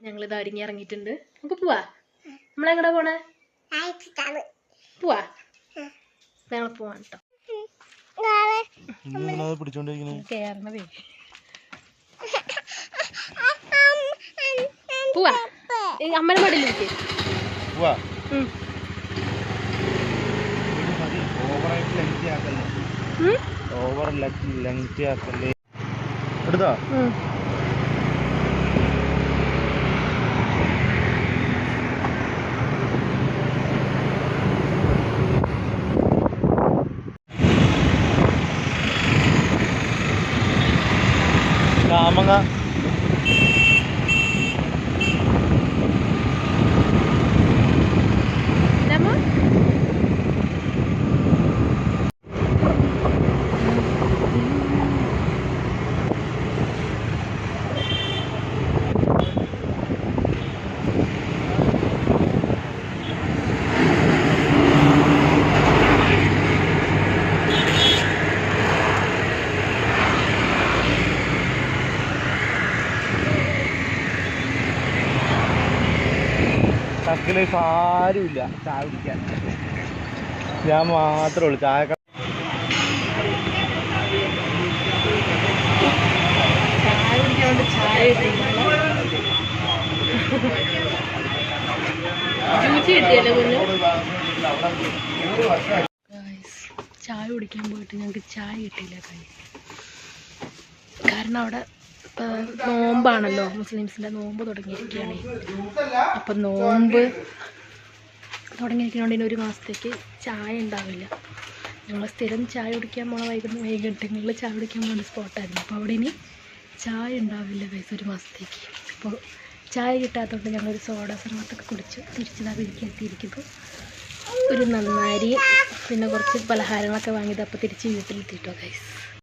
ഞങ്ങളിത് ഒരുങ്ങി ഇറങ്ങിയിട്ടുണ്ട്. നമുക്ക് പോവാ. നമ്മളെങ്ങടാ പോണേ? പോവാ. ഞങ്ങൾ പോവാൻ കേട്ടോ. കേറണതേ. പോവാ. അമ്മനെ മടിയിലിരിക്കേ. Over lengthy ആക്കല്ലേ. എടുത്തോ? കാമങ്ങ ലൈഫ് ആരുമില്ല ചായ കുടിക്കാൻ. ഞാൻ മാത്രമേ ഉള്ളൂ ചായ. ചായ കുടിക്കാൻ പോയിട്ട് ഞങ്ങൾക്ക് ചായ കിട്ടിയില്ല. കാരണം അവിടെ നോമ്പാണല്ലോ, മുസ്ലിംസിൻ്റെ നോമ്പ് തുടങ്ങിയിരിക്കുകയാണ്. അപ്പം നോമ്പ് തുടങ്ങിയിരിക്കുന്നതുകൊണ്ട് ഇനി ഒരു മാസത്തേക്ക് ചായ ഉണ്ടാവില്ല. ഞങ്ങൾ സ്ഥിരം ചായ കുടിക്കാൻ പോണ വൈകിട്ടങ്ങളിൽ ചായ കുടിക്കാൻ പോകുന്ന സ്പോട്ടായിരുന്നു. അപ്പോൾ അവിടെ ഇനി ചായ ഉണ്ടാവില്ല ഒരു മാസത്തേക്ക്. അപ്പോൾ ചായ കിട്ടാത്തതുകൊണ്ട് ഞങ്ങളൊരു സോഡ സർബത്തൊക്കെ കുടിച്ച് തിരിച്ചതാ വീട്ടിലെത്തിയിരിക്കുന്നു. ഒരു നന്നാരി പിന്നെ കുറച്ച് പലഹാരങ്ങളൊക്കെ വാങ്ങിയത് അപ്പോൾ തിരിച്ച് വീട്ടിലെത്തിയിട്ടോ ഗൈസ്.